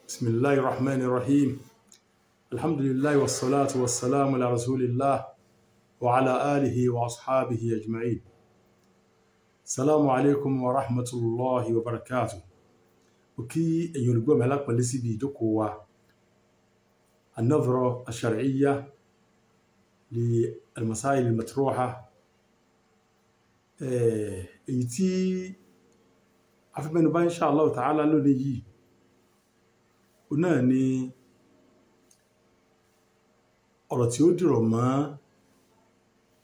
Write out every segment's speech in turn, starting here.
بسم الله الرحمن الرحيم. الحمد لله والصلاة والسلام على رسول الله وعلى آله وأصحابه أجمعين. السلام عليكم ورحمة الله وبركاته. وكي يلقوا ملاك ملسي بيجوكوا النظرة الشرعية للمسائل المطروحة ايتي أفهم إن شاء الله تعالى لولي náà ni ọ̀rọ̀ tí ó dìrọ̀ mọ́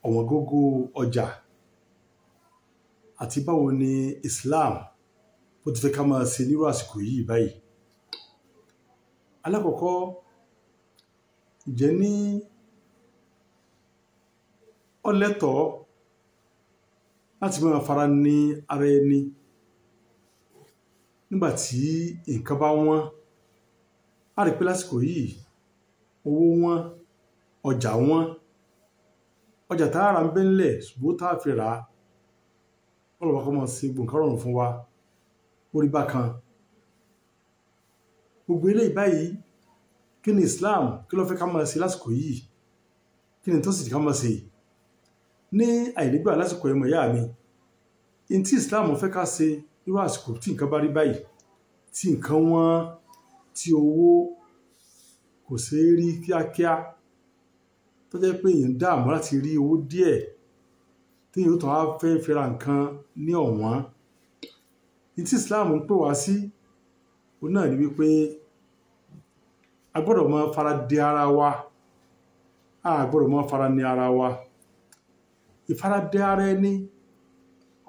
ọ̀wọ́n gógó ọjà àti báwo ni Islam bó ti fẹ́ ká máa ṣe nírú àsìkò yìí báyìí. Alákọ̀ọ́kọ́, ǹjẹ́ ní ó lẹ́tọ̀ọ́ láti máa fara ní ara ẹni nígbà tí nǹkan bá wọ́n? A rí pé lásìkò yìí owó wọn, ọjà wọn, ọjà tá a rà ń bẹ ńlẹ̀ ṣùgbọ́n tá a fi rà á ọlọ́wọ́ kọ́ mọ̀ sí gbòǹkà rọrùn fún wa orí bákan. Gbogbo eléyìí báyìí, kí ni Islam kí ló fẹ́ ká máa ṣe lásìkò yìí? Kí ni tó sì ká máa ṣe ní àìnígbà lásìkò ẹ̀mọ̀ ìyá mi? In tí Islam fẹ́ ká ṣe nírú àsìkò tí nǹkan bá rí báyìí, tí nǹkan wọ́n, tí owó kò ṣeé rí kíákíá, tó jẹ́ pé èèyàn dààmú láti rí owó díẹ̀ tí èèyàn tó wá fẹ́ fi ra nǹkan ní ọ̀wọ́n. Ní tí Islam ń pè wá sí òun náà ni wípé a gbọ́dọ̀ máa fara de ara wa, a gbọ́dọ̀ máa fara ní ara wa. Ìfaradé ara ẹni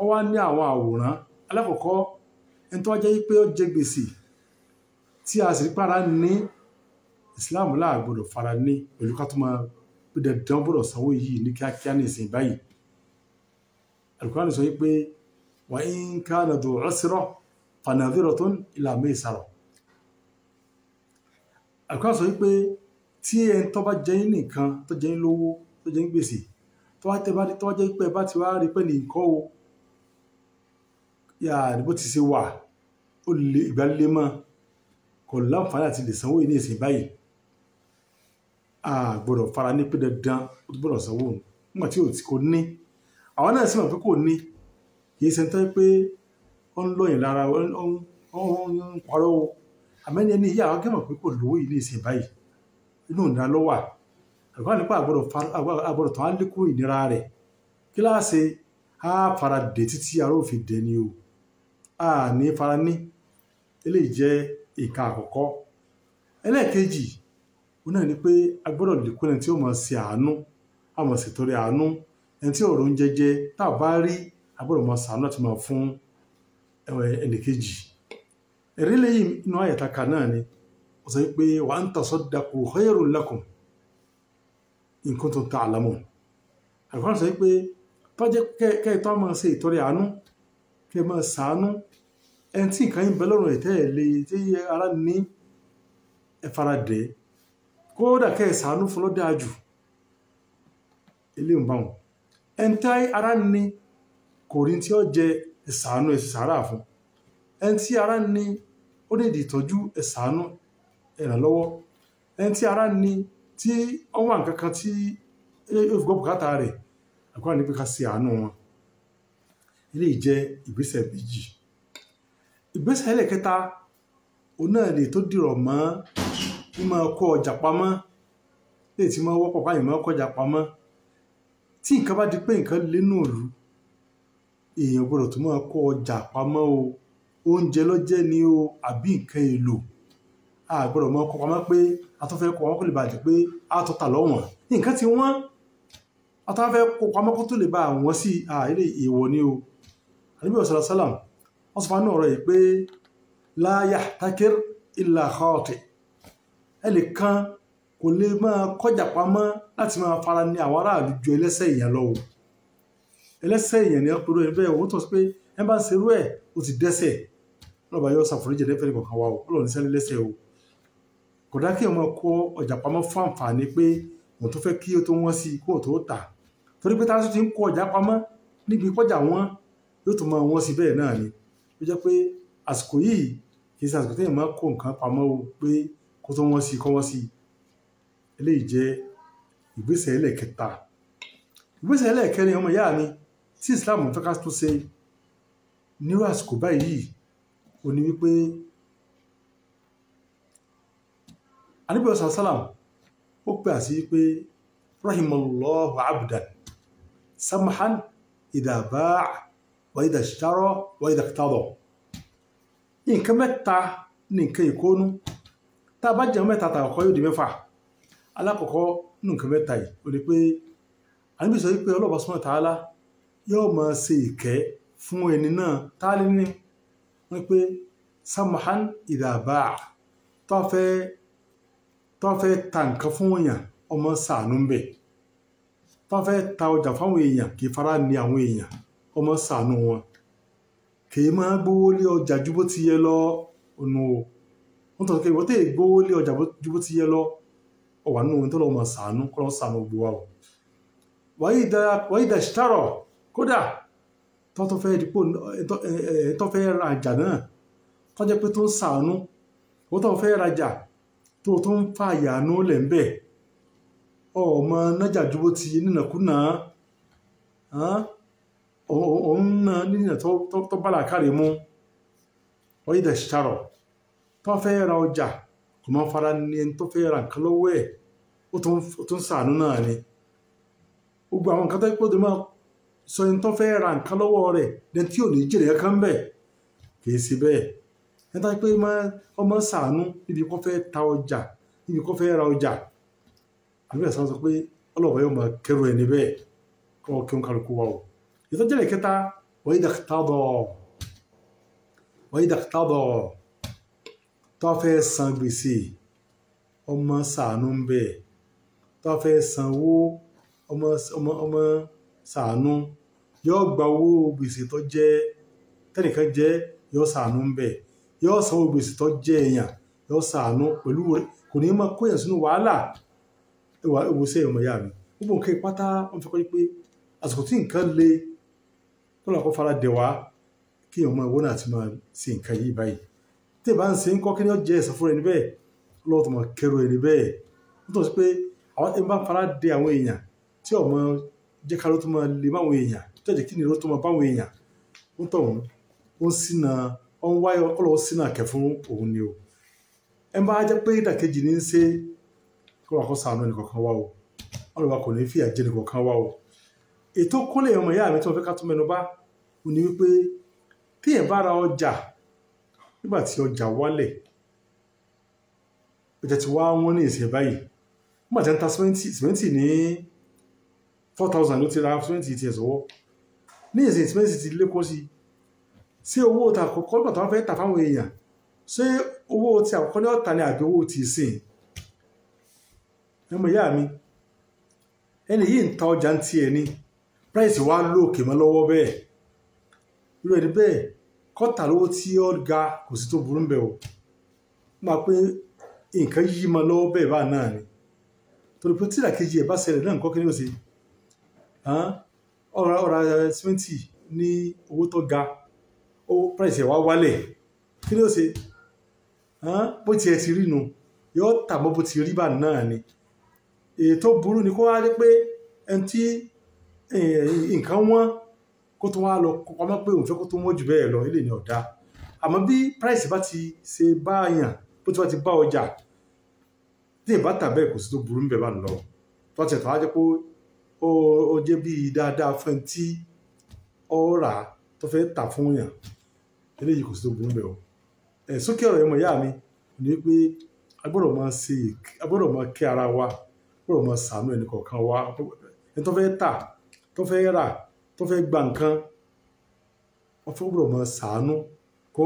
ó wá ní àwọn àwòrán. Alákọ̀ọ́kọ́, ẹni tó wá jẹ́ pé ó jẹ gbèsè tí a sì para ní Islam láà gbọ́dọ̀ fara ní pẹ̀lú ká tó máa dandan gbọ́dọ̀ sanwó yìí ní kíákíá ní ìsìn báyìí. Al-Qur'an sọ wípé wa in kana dhu usra fanadhiratun ila maysara. Al-Qur'an sọ wípé tí ẹni tó bá jẹ nìkan tó jẹ lówó tó jẹ gbèsè tó wá jẹ́ pé bá ti wá rí pé ní nǹkan o yà ní bó ti ṣe wà ó lè ìgbàlè mọ́ kò láǹfààní àti lè sanwó ní ìsìn báyìí, a gbọ́dọ̀ fara ní pé dandan ó gbọ́dọ̀ sanwó nígbà tí kò ní. Àwọn náà sì mọ̀ pé kò ní, kì í ṣe tán pé ó ń lọ́yìn lára ó ń parọ́ o. Àmẹ́ni ẹni ìyá àwọn gẹ́mọ̀ pé kò lówó yìí ní ìsìn báyìí, inú ìnira ló wà. Àgbà nípa àgbọ̀dọ̀ tán á lékún ìnira rẹ̀. Kí láàṣẹ á fara dé títí ara ò fi dẹ ni o, a ní fara ní. Eléyìí jẹ́ ìka àkọ́kọ́. Ẹlẹ́ẹ̀kejì òun náà ni pé a gbọ́dọ̀ lékún ẹni tí ó máa ṣe àánú, a máa ṣètọrẹ àánú. Ẹni tí ọ̀rọ̀ ń jẹjẹ tá a bá rí a gbọ́dọ̀ máa ṣàánú láti máa fún ẹnìkejì. Ẹ̀rí lẹ́yìn inú àyàtà kan náà ni ó sọ pé wa an tasaddaqu khayrun lakum in kuntum ta'lamun. Àlùfáà sọ pé tó jẹ́ kẹ́ẹ̀tọ́ máa ṣe ìtọrẹ àánú, kẹ́ẹ̀ máa ṣàánú ẹni tí nǹkan yín bẹ lọ́rùn ẹ̀tẹ́ tí ara ní ẹfaradẹ, kódà kẹ́ẹ̀ ṣàánú fún lọ́dá jù ilé ìbáwọn. Ẹni tí ara ní kò rí tí ó jẹ ẹ̀ṣàánú ẹ̀ṣàrà fún. Ẹni tí ara ní ó lè dìtọ́jú ẹ̀ṣàánú ẹ̀rànlọ́wọ́. Ẹni tí ara ní tí ó wà nǹkan kan tí ó fi gbọ́ bùkátà rẹ̀, àkọ́kọ́ ní pé ká ṣe àánú wọn. Ilé jẹ́ ìgbésẹ̀ méjì. Ìgbésẹ̀ ẹlẹ́kẹta òun náà lè tó dìrọ̀ mọ́ mímọ́ kó ọjà pamọ́, lè tí máa wọ́pọ̀ báyìí máa kó ọjà pamọ́. Tí nǹkan bá di pé nǹkan lénú òlu, èèyàn gbọ́dọ̀ tó máa kó ọjà pamọ́ o. Oúnjẹ lọ́jẹ́ ni o àbí nǹkan èlò, a gbọ́dọ̀ máa kó pamọ́ pé a tó fẹ́ kó pamọ́ kó lè bàjẹ́ pé a tó tà lọ́wọ́n. Nǹkan tí wọ́n a tó fẹ́ kó pamọ́ kó tó lè bá àwọn sí ilé èèwọ̀ ni o. Ànábì sallallahu alaihi wasallam wọ́n sọ fún ọ̀rọ̀ yìí pé la yahtakir illa khati. Ẹnìkan kò lè máa kọjá pamọ́ láti máa fara ní àwọn aráàlú ju ẹlẹ́ṣẹ̀ èèyàn lọ o. Ẹlẹ́ṣẹ̀ èèyàn ni ọpọlọ ẹ̀ bẹ́ẹ̀ wọ́n tó sọ pé ẹ bá ń ṣerú ẹ̀ ó ti dẹ́ṣẹ̀. Ọlọ́ba yóò ṣàforíjì ẹ̀dẹ́fẹ́ ní kọ̀ọ̀kan wa o, Ọlọ́run ní sẹ́ni lẹ́ṣẹ̀ o. Kò dá kí ọmọ kó ọjà pamọ́ fún àǹfààní pé wọ́n tó fẹ́ kí ó tó wọ́n sí kó tó tà. Torí pé táwọn tó ti ń kó ọjà pamọ́ níbi kọjá wọn yóò tó máa wọ́n sí bẹ́ẹ̀ náà ni. Ó jẹ́ pé àsìkò yìí kì í ṣe àsìkò téèyàn máa kó nǹkan pamọ́ o pé kó tó wọ́n sí kọ́ wọ́n sí. Eléyìí jẹ́ ìgbésẹ̀ ẹlẹ́ẹ̀kẹta. Ìgbésẹ̀ ẹlẹ́ẹ̀kẹrin ọmọ ìyá mi tí Islam fẹ́ ká tó ṣe nírú àsìkò báyìí ó ní wípé Ànábì sàlám ó pè àsí wípé rahimallahu abdan samahan idha ba'a wa idha ishtara wa idha iqtada. Nǹkan mẹ́ta ní nǹkan ìkónú tá a bá jẹun mẹ́ta tàkọ́kọ́ yóò di mẹ́fà. Alákọ̀ọ́kọ́ ní nǹkan mẹ́ta yìí ó ní pé Ànábì sọ wípé Ọlọ́hun subhanahu wa ta'ala yóò máa ṣe ìkẹ́ fún ẹni náà táálí ní wọ́n pé samahan idha ba'a tó fẹ́ ta nǹkan fún èèyàn ọmọ ṣàánú ń bẹ̀, tó fẹ́ ta ọjà fáwọn èèyàn kì í fara ní àwọn èèyàn ọmọ ṣàánú wọn, kì í máa gbówó lé ọjà ju bó ti yẹ lọ ọ̀nà o wọ́n tọ́ ìwọ́n tẹ́ gbówó lé ọjà ju bó ti yẹ lọ ọ̀wà nínú ohun tó lọ́ mọ̀ ṣàánú kọ́ lọ́ ṣàánú gbówó o. wàyí dà ṣítàrọ̀ kódà tó fẹ́ rajà náà tó jẹ́ pé tó ń ṣàánú ó tó fẹ́ rajà tó ń fa àyànú lẹ̀ ń bẹ̀ ọmọ nájà ju bó ti nínàkúnà òun náà nínà tó bá làkàrí mú. wàyí dà ṣítàrọ̀ tó fẹ́ ra ọjà kò máa fara ní ẹni tó fẹ́ ra nǹkan lọ́wọ́ ẹ̀ ó tó ń ṣàánú náà ni. gbogbo àwọn nǹkan tó pọ̀ tó máa sọ ẹni tó fẹ́ ra nǹkan lọ́wọ́ rẹ̀ lẹ́ni tí ò ní jèrè kankan bẹ̀ kì í sí bẹ́ẹ̀. ẹni tó pé ọmọ ṣàánú níbi kó fẹ́ ta ọjà níbi kó fẹ́ ra ọjà àbí ẹ̀sán sọ pé ọlọ́ọ̀bá yóò máa kẹrù ẹni bẹ́ẹ̀ kọ́ kí wọ́n kálukú wa o. ìtọ́jẹ́lẹ̀ kẹta wọ́n yí dàkítàbọ̀ tó fẹ́ san gbèsè ọmọ ṣàánú ń bẹ̀ tó fẹ́ sanwó ọmọ ṣàánú yóò gba owó gbèsè tó jẹ́ tẹ́nìkan jẹ́ yóò ṣàánú ń bẹ̀ yóò sanwó gbèsè tó jẹ́ èèyàn yóò ṣàánú pẹ̀lú kò ní máa kóyàn sínú wàhálà ìwòsàn ọmọ ìyá mi. gbogbo nǹkan ìpátá wọn fi kọ́ pé àsìkò tí nǹkan le tó lọ́kọ́ fara dẹ̀ wá kí ọmọ ìwọ náà ti máa ṣe nǹkan yìí báyìí tí ìbá ń ṣe ń kọ́ kí ni ó jẹ́ ẹ̀san fún ẹni bẹ́ẹ̀ lọ́wọ́ tó máa kẹrù ẹni bẹ́ẹ̀ nítorí pé àwọn ẹni bá fara dẹ àwọn èèyàn tí ọmọ jẹ́ ká ló tó máa lè máwọn èèyàn tó jẹ́ kí ni ló tó máa báwọn èèyàn ó tọ̀hún ó ń sínà ó ń wáyé ọlọ́wọ́ sínà kẹ fún òun ni o. ẹ bá jẹ́ pé ìdàkejì ní í ṣe kó wà kó ṣàánú ẹnì kọ̀ọ̀kan wá o ọlọ́wọ́ kò ní fìyà jẹ ẹnì kọ̀ọ̀kan wá o. ètò kólé ọmọ ìyá mi tí wọ́n fẹ́ ká tó mẹ́nu bá ò ní wípé téèyàn bá ra ọjà nígbà tí ọjà wálẹ̀ ọjà ti wá wọ́n ní ìsìn báyìí nígbà tí wọ́n ta sìmẹ́ntì ní 4,000 ló ti ra sìmẹ́ntì ti ẹ̀sọ́wọ́ ní ìsìn sìmẹ́ntì ti lékún sí ṣé owó ta àkọ́kọ́ nígbà tí wọ́n fẹ́ tà fáwọn èèyàn ṣé owó ti àkọ́kọ́ ní ọ̀tà ni àbí owó ti sìn. ọmọ ìyá mi ẹni yìí ń ta ọjà ń tiẹ̀ ní price wá lóòkè mọ́ lọ́wọ́ bẹ́ẹ̀ irú ẹni bẹ́ẹ̀ kọ́tà lówó tí ó ga kò sí tó burú ń bẹ̀ o máa pé nǹkan yí mọ́ lọ́wọ́ bẹ́ẹ̀ bá náà ni torí pé tíra kejì ẹ̀ bá ṣẹlẹ̀ náà nǹkan kí ni ó ṣe ọ̀rọ̀ sìmẹ́ntì ní owó tó ga ó price ẹ̀ wá wálẹ̀ kí ni ó ṣe bó tiẹ̀ ti rí nu yóò tà mọ́ bó ti rí bá náà ni. èyí tó burú ni kó wá rí pé ẹni tí nǹkan wọ́n kó tó wá lọ pamọ́ pé òun fẹ́ kó tó wọ́n jù bẹ́ẹ̀ lọ ilé ní ọ̀dá àmọ́ bí price bá ti ṣe báyàn bó ti bá ti bá ọjà tí ìbá tà bẹ́ẹ̀ kò sí tó burú ń bẹ̀ bá lọ tó ti ẹ̀tọ́ á jẹ́ pé ó jẹ́ bí dáadáa fún ẹni tí ó rà tó fẹ́ tà fún yàn eléyìí kò sí tó burú ń bẹ̀ o. sókè ọ̀rọ̀ ẹ̀mọ̀ ìyá mi ni pé a gbọ́dọ̀ máa kẹ́ ara wa gbọ́dọ̀ máa ṣàánú ẹnì kọ̀ọ̀kan wa ẹni tó fẹ́ tà tó fẹ́ rà tó fẹ́ gba nǹkan wọ́n fẹ́ gbọ́dọ̀ máa ṣàánú kò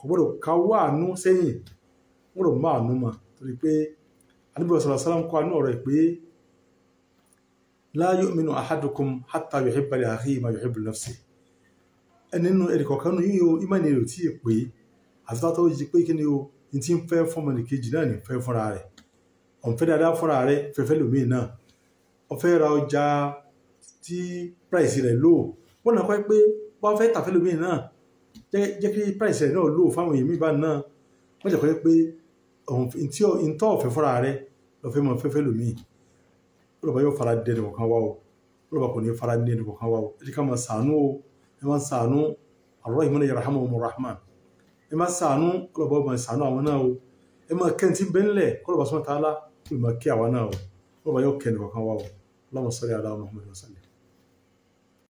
gbọ́dọ̀ káwọ́ àánú sẹ́yìn gbọ́dọ̀ máa àánú mọ̀ torí pé Ànábì sallallahu alaihi wasallam kọ́ àánú ọ̀rọ̀ pé la yu'minu ahadukum hatta yuhibba li akhihi ma yuhibbu li nafsihi ẹni nínú ẹnì kọ̀ọ̀kan nínú yíyó ìmánì rẹ̀ tí ì pé àti tó yí pé kí ni o ní tí ń fẹ́ fọ́mọ nìkejì náà ní fẹ́ fúnra rẹ̀ ọ̀nfẹ́ dáadáa fúnra rẹ̀ fẹ́fẹ́ lòmíì náà ọ̀fẹ́ ra ọjà tí price rẹ̀ low wọ́n náà kọ́ pé wọ́n fẹ́ tàfẹ́ lómi náà jẹ́ kí price rẹ̀ náà lò fáwọn èèyàn míì bá náà wọ́n jẹ́ kọ́ pé ìtọ́ ọ̀fẹ́ fúnra rẹ̀ lọ́fẹ́ mọ́ fẹ́fẹ́ lòmíì ọlọ́ba yóò fara dé ẹnìkọ̀ọ̀kan wá o ọlọ́ba kò ní fara dé ẹnìkọ̀ọ̀kan wá o ẹ jẹ́ ká máa ṣàánú o ẹ máa ṣàánú ar-rahimuna yarhamuhumur rahman ẹ máa ṣàánú ọlọ́ba máa ṣàánú àwọn náà o ẹ máa kẹ́ntì bẹ́ńlẹ̀ kọ́lọ́ba subhanahu wa ta'ala kó lè máa kí àwa náà o ọlọ́ba yóò kẹ́ ẹnìkọ̀ọ̀kan wá o Allahumma salli ala Muhammad wa sallam.